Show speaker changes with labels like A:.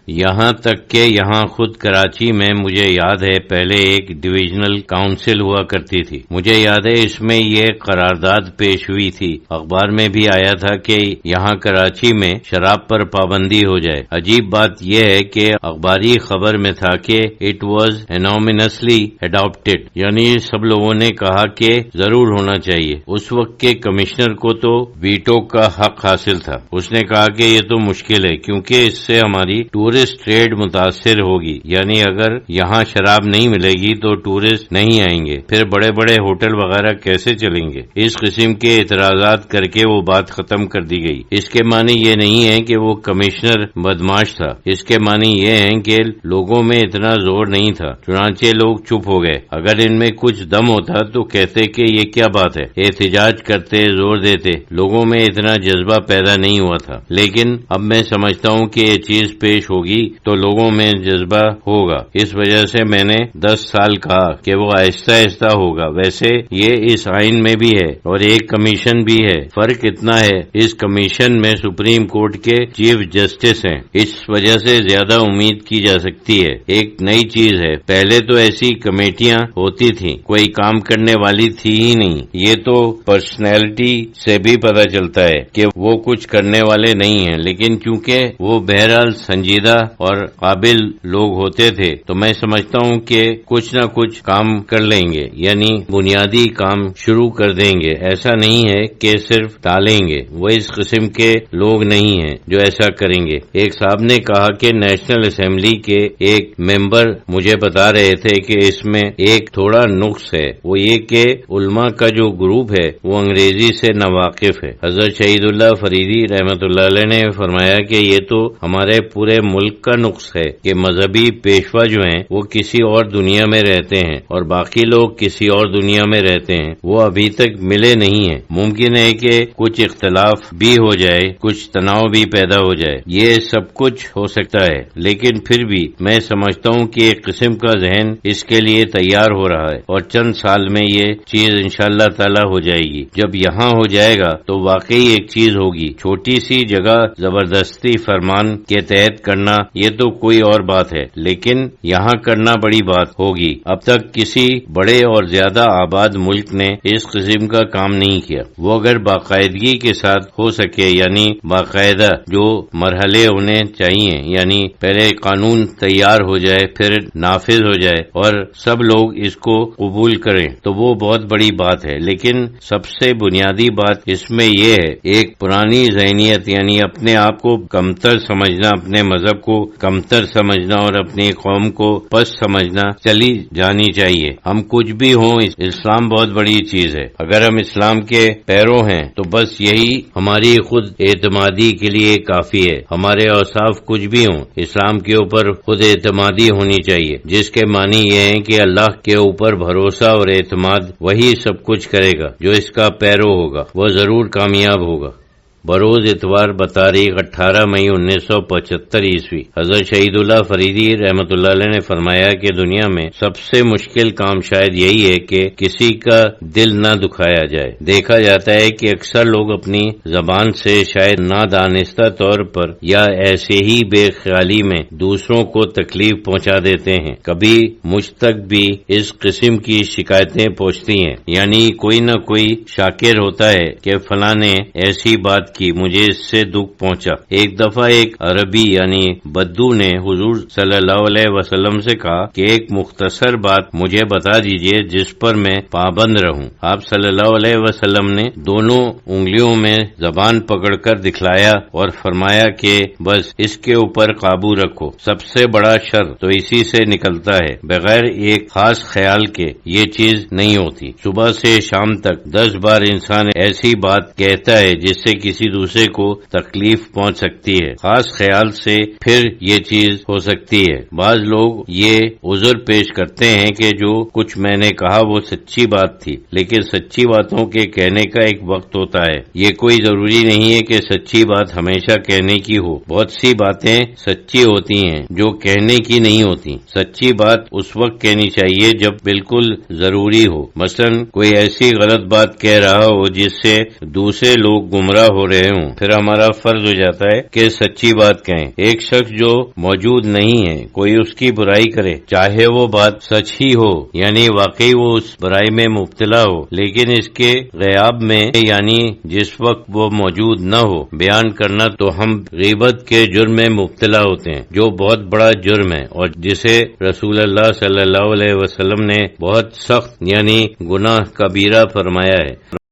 A: یہاں تک کہ یہاں خود کراچی میں مجھے یاد ہے پہلے ایک ڈویژنل کاؤنسل ہوا کرتی تھی. مجھے یاد ہے اس میں یہ قرارداد پیش ہوئی تھی، اخبار میں بھی آیا تھا کہ یہاں کراچی میں شراب پر پابندی ہو جائے. عجیب بات یہ ہے کہ اخباری خبر میں تھا کہ اٹ واز انومینسلی اڈاپٹڈ، یعنی سب لوگوں نے کہا کہ ضرور ہونا چاہیے. اس وقت کے کمشنر کو تو ویٹو کا حق حاصل تھا. اس نے کہا کہ یہ تو مشکل ہے کیونکہ اس سے ہماری ٹورسٹ ٹریڈ متاثر ہوگی، یعنی اگر یہاں شراب نہیں ملے گی تو ٹورسٹ نہیں آئیں گے، پھر بڑے بڑے ہوٹل وغیرہ کیسے چلیں گے. اس قسم کے اعتراضات کر کے وہ بات ختم کر دی گئی. اس کے معنی یہ نہیں ہے کہ وہ کمشنر بدمعاش تھا، اس کے معنی یہ ہیں کہ لوگوں میں اتنا زور نہیں تھا، چنانچہ لوگ چپ ہو گئے. اگر ان میں کچھ دم ہوتا تو کہتے کہ یہ کیا بات ہے، احتجاج کرتے، زور دیتے. لوگوں میں اتنا جذبہ پیدا نہیں ہوا تھا. لیکن اب میں سمجھتا ہوں کہ یہ چیز پیش ہوگی تو لوگوں میں جذبہ ہوگا. اس وجہ سے میں نے 10 سال کہا کہ وہ آہستہ آہستہ ہوگا. ویسے یہ اس آئین میں بھی ہے اور ایک کمیشن بھی ہے. فرق اتنا ہے اس کمیشن میں سپریم کورٹ کے چیف جسٹس ہیں، اس وجہ سے زیادہ امید کی جا سکتی ہے. ایک نئی چیز ہے، پہلے تو ایسی کمیٹیاں ہوتی تھیں، کوئی کام کرنے والی تھی ہی نہیں. یہ تو پرسنالٹی سے بھی پتہ چلتا ہے کہ وہ کچھ کرنے والے نہیں ہیں، لیکن چونکہ وہ بہرحال سنجیدہ اور قابل لوگ ہوتے تھے تو میں سمجھتا ہوں کہ کچھ نہ کچھ کام کر لیں گے، یعنی بنیادی کام شروع کر دیں گے. ایسا نہیں ہے کہ صرف ٹالیں گے، وہ اس قسم کے لوگ نہیں ہیں جو ایسا کریں گے. ایک صاحب نے کہا کہ نیشنل اسمبلی کے ایک ممبر مجھے بتا رہے تھے کہ اس میں ایک تھوڑا نقص ہے، وہ یہ کہ علماء کا جو گروپ ہے وہ انگریزی سے ناواقف ہے. حضرت شہید اللہ فریدی رحمت اللہ علیہ نے فرمایا کہ یہ تو ہمارے پورے ملک کا نقص ہے کہ مذہبی پیشوا جو ہیں وہ کسی اور دنیا میں رہتے ہیں اور باقی لوگ کسی اور دنیا میں رہتے ہیں. وہ ابھی تک ملے نہیں ہیں. ممکن ہے کہ کچھ اختلاف بھی ہو جائے، کچھ تناؤ بھی پیدا ہو جائے، یہ سب کچھ ہو سکتا ہے، لیکن پھر بھی میں سمجھتا ہوں کہ ایک قسم کا ذہن اس کے لیے تیار ہو رہا ہے اور چند سال میں یہ چیز انشاءاللہ تعالی ہو جائے گی. جب یہاں ہو جائے گا تو واقعی ایک چیز ہوگی. چھوٹی سی جگہ زبردستی فرمان کے تحت کرنا یہ تو کوئی اور بات ہے، لیکن یہاں کرنا بڑی بات ہوگی. اب تک کسی بڑے اور زیادہ آباد ملک نے اس قسم کا کام نہیں کیا. وہ اگر باقاعدگی کے ساتھ ہو سکے، یعنی باقاعدہ جو مرحلے ہونے چاہیے، یعنی پہلے قانون تیار ہو جائے، پھر نافذ ہو جائے اور سب لوگ اس کو قبول کریں تو وہ بہت بڑی بات ہے. لیکن سب سے بنیادی بات اس میں یہ ہے، ایک پرانی ذہنیت یعنی اپنے آپ کو کمتر سمجھنا، اپنے مذہب کو کمتر سمجھنا اور اپنی قوم کو پست سمجھنا چلی جانی چاہیے. ہم کچھ بھی ہوں، اسلام بہت بڑی چیز ہے. اگر ہم اسلام کے پیرو ہیں تو بس یہی ہماری خود اعتمادی کے لیے کافی ہے. ہمارے اوصاف کچھ بھی ہوں، اسلام کے اوپر خود اعتمادی ہونی چاہیے، جس کے معنی یہ ہے کہ اللہ کے اوپر بھروسہ اور اعتماد وہی سب کچھ کرے گا. جو اس کا پیرو ہوگا وہ ضرور کامیاب ہوگا. بروز اتوار بتاریخ 18 مئی 1975 عیسوی حضرت شہید اللہ فریدی رحمت اللہ علیہ نے فرمایا کہ دنیا میں سب سے مشکل کام شاید یہی ہے کہ کسی کا دل نہ دکھایا جائے. دیکھا جاتا ہے کہ اکثر لوگ اپنی زبان سے شاید نادانستہ طور پر یا ایسے ہی بے خیالی میں دوسروں کو تکلیف پہنچا دیتے ہیں. کبھی مجھ تک بھی اس قسم کی شکایتیں پہنچتی ہیں، یعنی کوئی نہ کوئی شاکر ہوتا ہے کہ فلاں نے ایسی بات کی، مجھے اس سے دکھ پہنچا. ایک دفعہ ایک عربی یعنی بدو نے حضور صلی اللہ علیہ وسلم سے کہا کہ ایک مختصر بات مجھے بتا دیجئے جس پر میں پابند رہوں. آپ صلی اللہ علیہ وسلم نے دونوں انگلیوں میں زبان پکڑ کر دکھلایا اور فرمایا کہ بس اس کے اوپر قابو رکھو. سب سے بڑا شر تو اسی سے نکلتا ہے، بغیر ایک خاص خیال کے یہ چیز نہیں ہوتی. صبح سے شام تک 10 بار انسان ایسی بات کہتا ہے جس سے کسی دوسرے کو تکلیف پہنچ سکتی ہے. خاص خیال سے پھر یہ چیز ہو سکتی ہے. بعض لوگ یہ عذر پیش کرتے ہیں کہ جو کچھ میں نے کہا وہ سچی بات تھی، لیکن سچی باتوں کے کہنے کا ایک وقت ہوتا ہے. یہ کوئی ضروری نہیں ہے کہ سچی بات ہمیشہ کہنے کی ہو. بہت سی باتیں سچی ہوتی ہیں جو کہنے کی نہیں ہوتی. سچی بات اس وقت کہنی چاہیے جب بالکل ضروری ہو. مثلا کوئی ایسی غلط بات کہہ رہا ہو جس سے دوسرے لوگ گمراہ ہو رہے رہے ہوں، پھر ہمارا فرض ہو جاتا ہے کہ سچی بات کہیں۔ ایک شخص جو موجود نہیں ہے، کوئی اس کی برائی کرے، چاہے وہ بات سچ ہی ہو، یعنی واقعی وہ اس برائی میں مبتلا ہو، لیکن اس کے غیاب میں یعنی جس وقت وہ موجود نہ ہو بیان کرنا، تو ہم غیبت کے جرم میں مبتلا ہوتے ہیں، جو بہت بڑا جرم ہے اور جسے رسول اللہ صلی اللہ علیہ وسلم نے بہت سخت یعنی گناہ کبیرہ فرمایا ہے۔